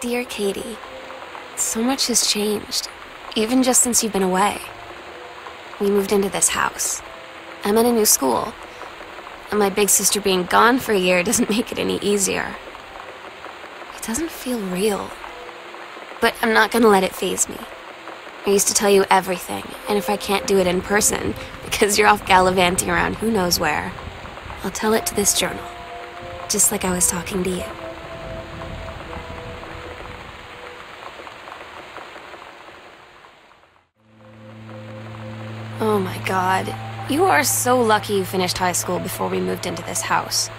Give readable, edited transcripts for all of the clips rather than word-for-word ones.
Dear Katie, so much has changed, even just since you've been away. We moved into this house. I'm in a new school, and my big sister being gone for a year doesn't make it any easier. It doesn't feel real, but I'm not gonna let it faze me. I used to tell you everything, and if I can't do it in person, because you're off gallivanting around who knows where, I'll tell it to this journal, just like I was talking to you. Oh my God, you are so lucky you finished high school before we moved into this house.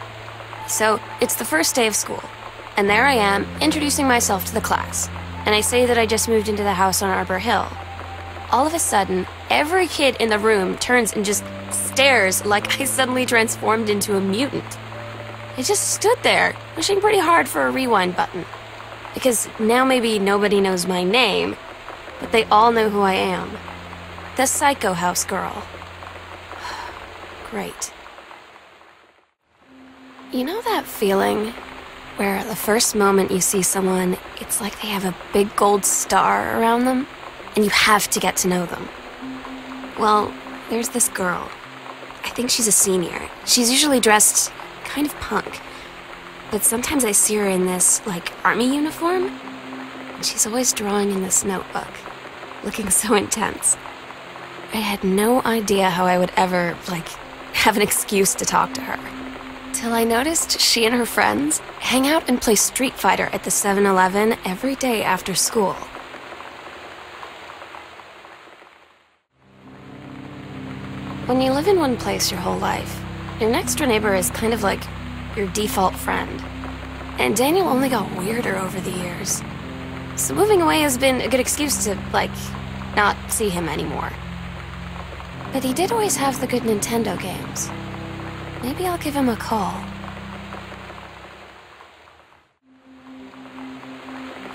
So, it's the first day of school, and there I am, introducing myself to the class, and I say that I just moved into the house on Arbor Hill. All of a sudden, every kid in the room turns and just stares like I suddenly transformed into a mutant. I just stood there, wishing pretty hard for a rewind button. Because now maybe nobody knows my name, but they all know who I am. The Psycho House girl. Great. You know that feeling where the first moment you see someone, it's like they have a big gold star around them, and you have to get to know them? Well, there's this girl. I think she's a senior. She's usually dressed kind of punk, but sometimes I see her in this, like, army uniform, and she's always drawing in this notebook, looking so intense. I had no idea how I would ever, like, have an excuse to talk to her. Till I noticed she and her friends hang out and play Street Fighter at the 7-Eleven every day after school. When you live in one place your whole life, your next door neighbor is kind of like your default friend. And Daniel only got weirder over the years. So moving away has been a good excuse to, like, not see him anymore. But he did always have the good Nintendo games. Maybe I'll give him a call.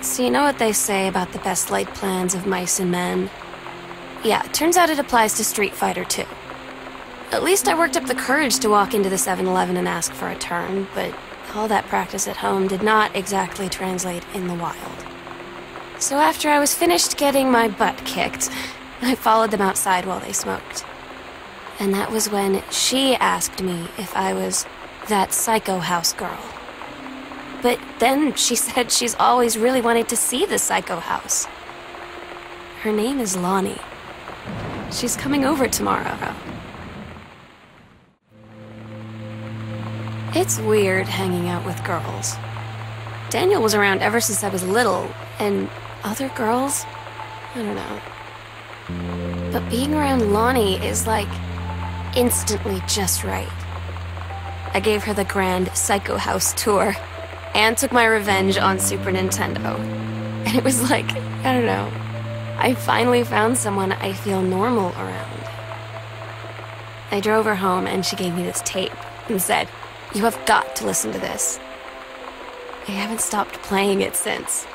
So you know what they say about the best laid plans of mice and men? Yeah, it turns out it applies to Street Fighter too. At least I worked up the courage to walk into the 7-Eleven and ask for a turn, but all that practice at home did not exactly translate in the wild. So after I was finished getting my butt kicked, I followed them outside while they smoked. And that was when she asked me if I was that Psycho House girl. But then she said she's always really wanted to see the Psycho House. Her name is Lonnie. She's coming over tomorrow. It's weird hanging out with girls. Daniel was around ever since I was little, and other girls? I don't know. But being around Lonnie is like instantly just right. I gave her the grand Psycho House tour and took my revenge on Super Nintendo. And it was like, I don't know, I finally found someone I feel normal around. I drove her home and she gave me this tape and said, "You have got to listen to this." I haven't stopped playing it since.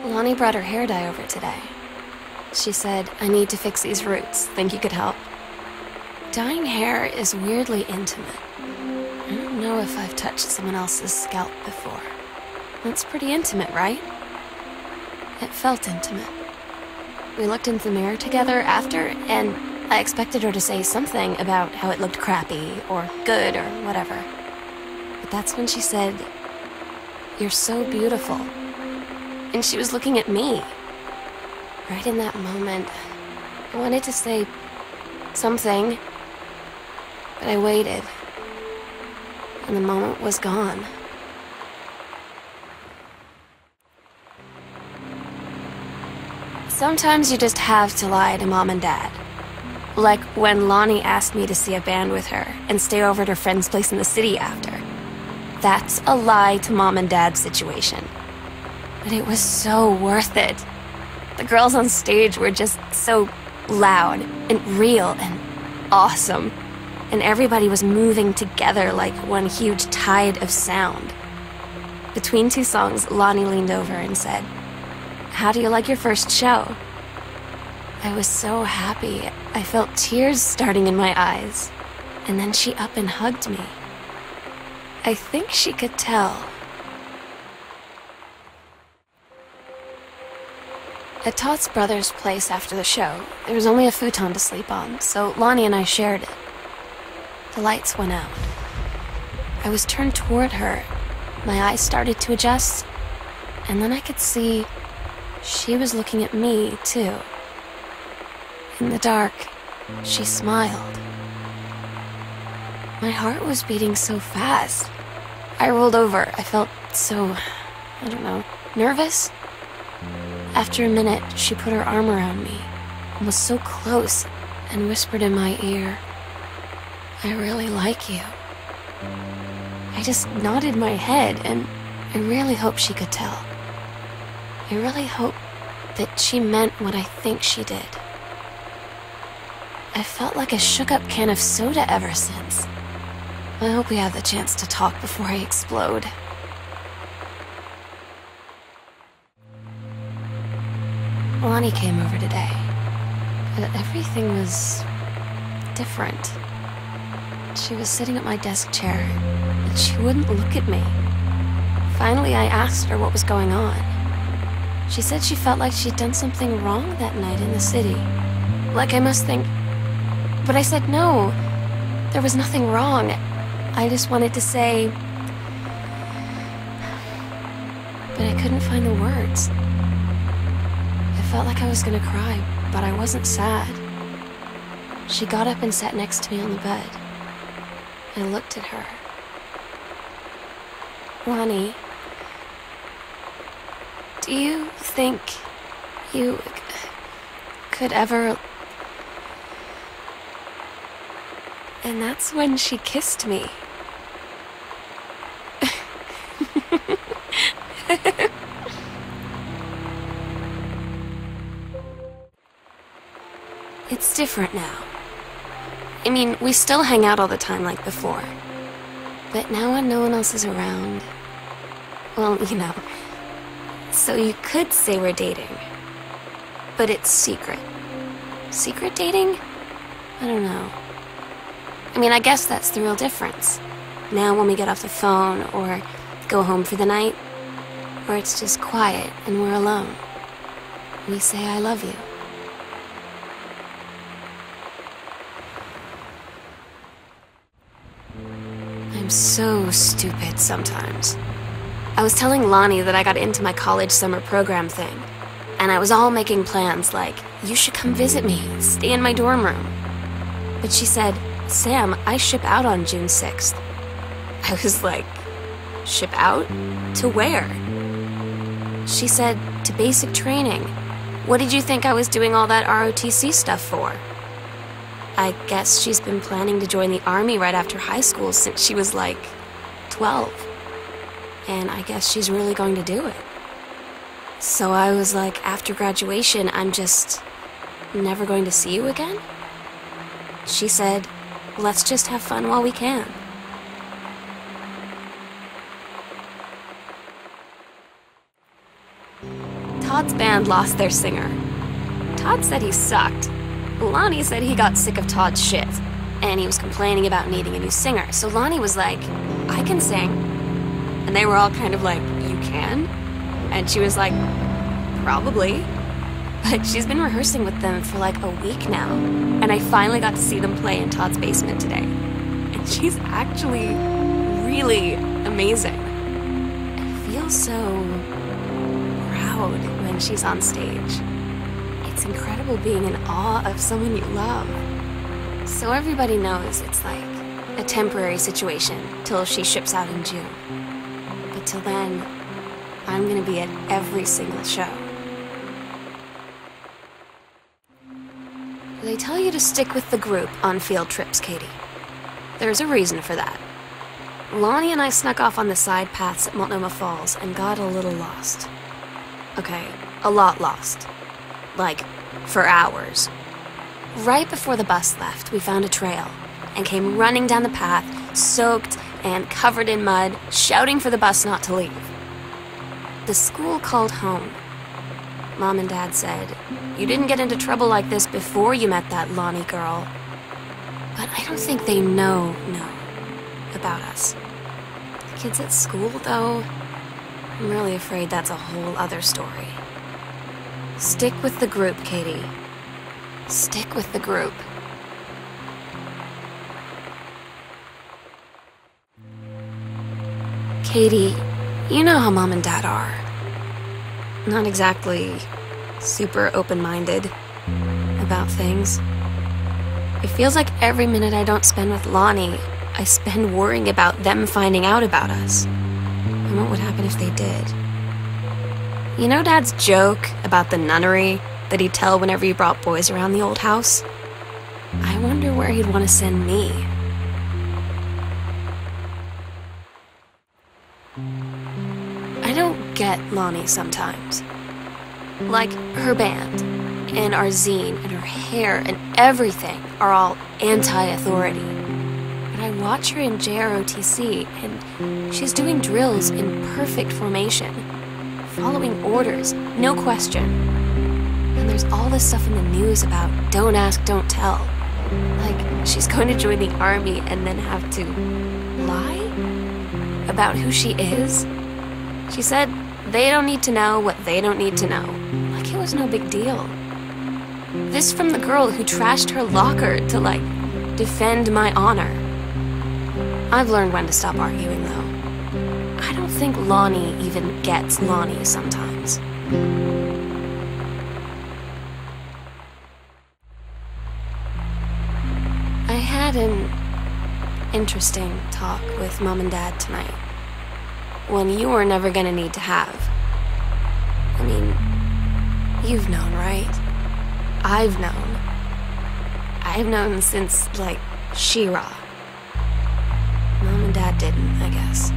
Lonnie brought her hair dye over today. She said, "I need to fix these roots. Think you could help?" Dyeing hair is weirdly intimate. I don't know if I've touched someone else's scalp before. That's pretty intimate, right? It felt intimate. We looked in the mirror together after, and I expected her to say something about how it looked crappy or good or whatever. But that's when she said, "You're so beautiful." And she was looking at me. Right in that moment, I wanted to say something, but I waited, and the moment was gone. Sometimes you just have to lie to Mom and Dad. Like when Lonnie asked me to see a band with her and stay over at her friend's place in the city after. That's a lie to Mom and Dad situation. But it was so worth it. The girls on stage were just so loud and real and awesome. And everybody was moving together like one huge tide of sound. Between two songs, Lonnie leaned over and said, "How do you like your first show?" I was so happy. I felt tears starting in my eyes. And then she up and hugged me. I think she could tell. At Todd's brother's place after the show, there was only a futon to sleep on, so Lonnie and I shared it. The lights went out. I was turned toward her. My eyes started to adjust, and then I could see she was looking at me, too. In the dark, she smiled. My heart was beating so fast. I rolled over. I felt so, I don't know, nervous? After a minute, she put her arm around me and was so close and whispered in my ear, "I really like you." I just nodded my head, and I really hope she could tell. I really hope that she meant what I think she did. I felt like a shook-up can of soda ever since. I hope we have the chance to talk before I explode. Lonnie came over today, but everything was different. She was sitting at my desk chair, and she wouldn't look at me. Finally, I asked her what was going on. She said she felt like she'd done something wrong that night in the city. Like I must think... But I said no, there was nothing wrong. I just wanted to say... But I couldn't find the words. I felt like I was gonna cry, but I wasn't sad. She got up and sat next to me on the bed. I looked at her. Lonnie, do you think you could ever... And that's when she kissed me. It's different now. I mean, we still hang out all the time like before. But now when no one else is around... Well, you know. So you could say we're dating. But it's secret. Secret dating? I don't know. I mean, I guess that's the real difference. Now when we get off the phone or go home for the night, where it's just quiet and we're alone, we say I love you. I'm so stupid sometimes. I was telling Lonnie that I got into my college summer program thing, and I was all making plans like, you should come visit me, stay in my dorm room. But she said, Sam, I ship out on June 6th. I was like, ship out? To where? She said, to basic training. What did you think I was doing all that ROTC stuff for? I guess she's been planning to join the army right after high school since she was like 12. And I guess she's really going to do it. So I was like, after graduation, I'm just never going to see you again? She said, let's just have fun while we can. Todd's band lost their singer. Todd said he sucked. Lonnie said he got sick of Todd's shit, and he was complaining about needing a new singer. So Lonnie was like, I can sing. And they were all kind of like, you can? And she was like, probably. But she's been rehearsing with them for like a week now. And I finally got to see them play in Todd's basement today. And she's actually really amazing. I feel so proud when she's on stage. It's incredible being in awe of someone you love. So everybody knows it's like a temporary situation till she ships out in June. But till then, I'm gonna be at every single show. They tell you to stick with the group on field trips, Katie. There's a reason for that. Lonnie and I snuck off on the side paths at Multnomah Falls and got a little lost. Okay, a lot lost. Like, for hours. Right before the bus left, we found a trail and came running down the path, soaked and covered in mud, shouting for the bus not to leave. The school called home. Mom and Dad said, you didn't get into trouble like this before you met that Lonnie girl. But I don't think they know about us. Kids at school, though, I'm really afraid that's a whole other story. Stick with the group, Katie. Stick with the group. Katie, you know how Mom and Dad are. Not exactly super open-minded about things. It feels like every minute I don't spend with Lonnie, I spend worrying about them finding out about us. And what would happen if they did? You know Dad's joke about the nunnery that he'd tell whenever he brought boys around the old house? I wonder where he'd want to send me. I don't get Lonnie sometimes. Like, her band, and our zine, and her hair, and everything are all anti-authority. But I watch her in JROTC, and she's doing drills in perfect formation, following orders, no question. And there's all this stuff in the news about don't ask, don't tell. Like, she's going to join the army and then have to lie about who she is. She said they don't need to know what they don't need to know. Like it was no big deal. This from the girl who trashed her locker to, like, defend my honor. I've learned when to stop arguing, though. I don't think Lonnie even gets Lonnie sometimes. I had an interesting talk with Mom and Dad tonight. One you were never gonna need to have. I mean, you've known, right? I've known. I've known since, like, She-Ra. Mom and Dad didn't, I guess.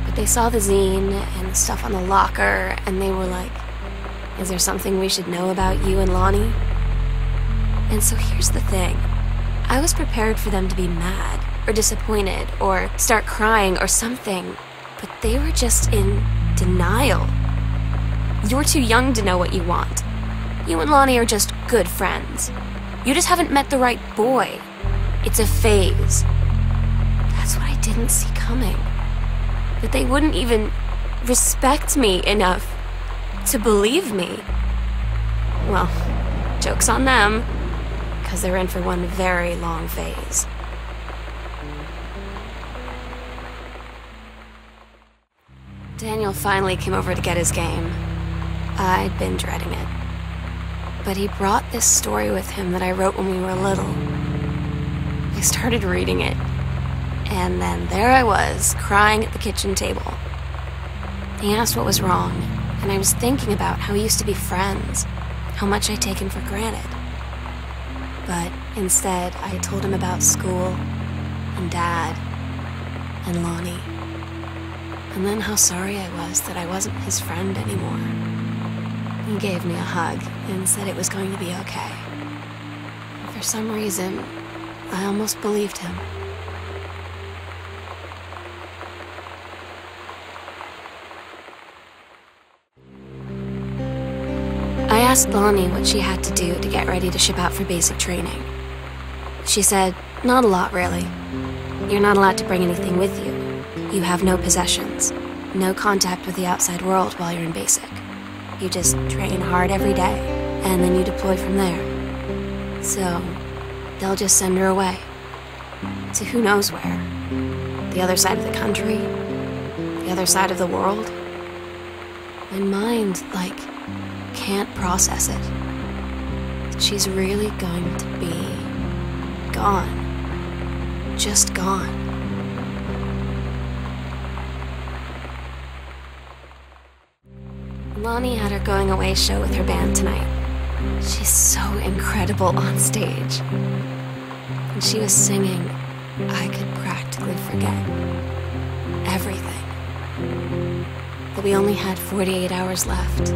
But they saw the zine and the stuff on the locker, and they were like, is there something we should know about you and Lonnie? And so here's the thing. I was prepared for them to be mad, or disappointed, or start crying, or something. But they were just in denial. You're too young to know what you want. You and Lonnie are just good friends. You just haven't met the right boy. It's a phase. That's what I didn't see coming. That they wouldn't even respect me enough to believe me. Well, joke's on them, because they're in for one very long phase. Daniel finally came over to get his game. I'd been dreading it. But he brought this story with him that I wrote when we were little. I started reading it, and then there I was, crying at the kitchen table. He asked what was wrong, and I was thinking about how we used to be friends, how much I'd taken for granted. But instead, I told him about school, and Dad, and Lonnie. And then how sorry I was that I wasn't his friend anymore. He gave me a hug and said it was going to be okay. And for some reason, I almost believed him. I asked Lonnie what she had to do to get ready to ship out for basic training. She said, not a lot, really. You're not allowed to bring anything with you. You have no possessions, no contact with the outside world while you're in basic. You just train hard every day, and then you deploy from there. So, they'll just send her away. To who knows where. The other side of the country? The other side of the world? My mind, like, can't process it. She's really going to be gone. Just gone. Lonnie had her going away show with her band tonight. She's so incredible on stage. And she was singing, I could practically forget everything. That we only had 48 hours left.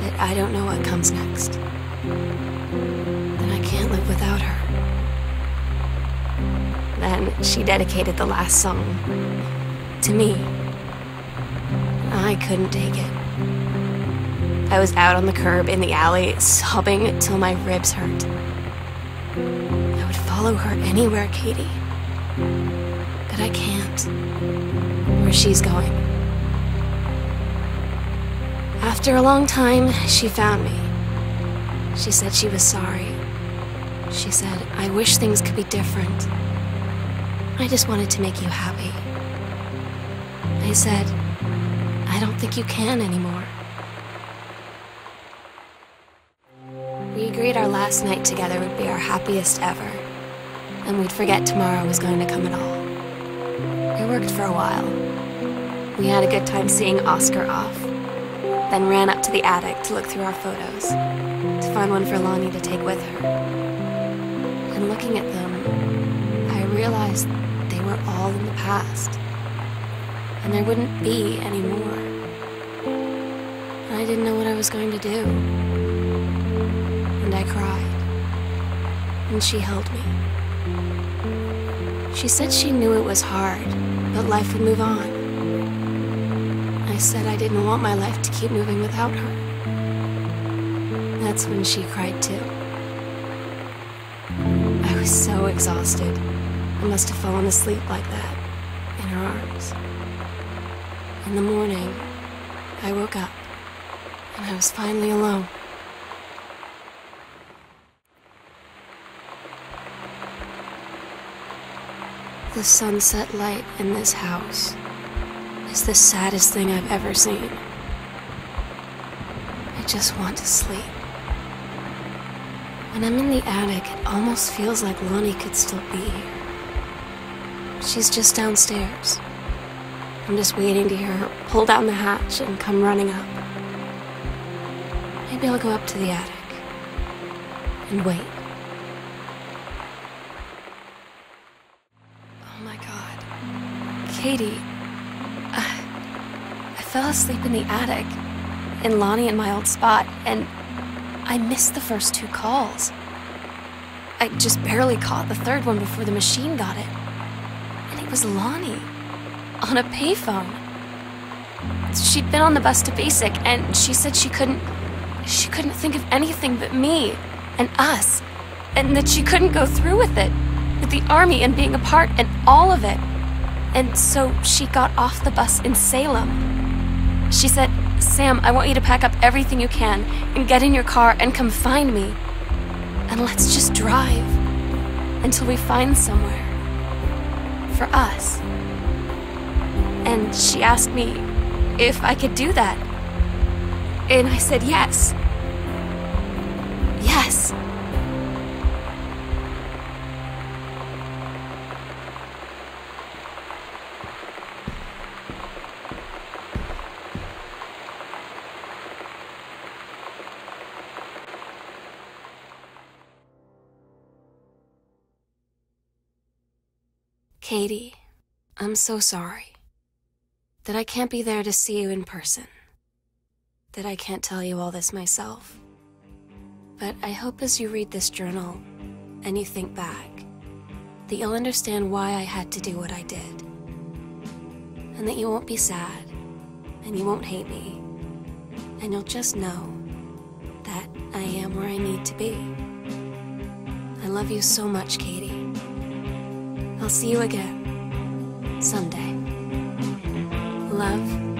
That I don't know what comes next. That I can't live without her. Then she dedicated the last song to me. I couldn't take it. I was out on the curb in the alley, sobbing till my ribs hurt. I would follow her anywhere, Katie. but I can't. Where she's going. After a long time, she found me. She said she was sorry. She said, I wish things could be different. I just wanted to make you happy. I said, I don't think you can anymore. We agreed our last night together would be our happiest ever, and we'd forget tomorrow was going to come at all. It worked for a while. We had a good time seeing Oscar off, then ran up to the attic to look through our photos, to find one for Lonnie to take with her. And looking at them, I realized they were all in the past, and there wouldn't be any more. And I didn't know what I was going to do. And I cried, and she held me. She said she knew it was hard, but life would move on. I said I didn't want my life to keep moving without her. That's when she cried too. I was so exhausted. I must have fallen asleep like that, in her arms. In the morning, I woke up, and I was finally alone. The sunset light in this house is the saddest thing I've ever seen. I just want to sleep. When I'm in the attic, it almost feels like Lonnie could still be here. She's just downstairs. I'm just waiting to hear her pull down the hatch and come running up. Maybe I'll go up to the attic and wait. Oh my God. Katie, I fell asleep in the attic, in Lonnie in my old spot, and I missed the first 2 calls. I just barely caught the third one before the machine got it. And it was Lonnie, on a payphone. She'd been on the bus to Basic, and she said she couldn't think of anything but me and us, and that she couldn't go through with it, with the army and being apart and all of it. And so she got off the bus in Salem. She said, Sam, I want you to pack up everything you can and get in your car and come find me. And let's just drive until we find somewhere for us. And she asked me if I could do that. And I said yes. Yes. Katie, I'm so sorry that I can't be there to see you in person, that I can't tell you all this myself. But I hope as you read this journal and you think back, that you'll understand why I had to do what I did, and that you won't be sad, and you won't hate me, and you'll just know that I am where I need to be. I love you so much, Katie. I'll see you again someday. Love.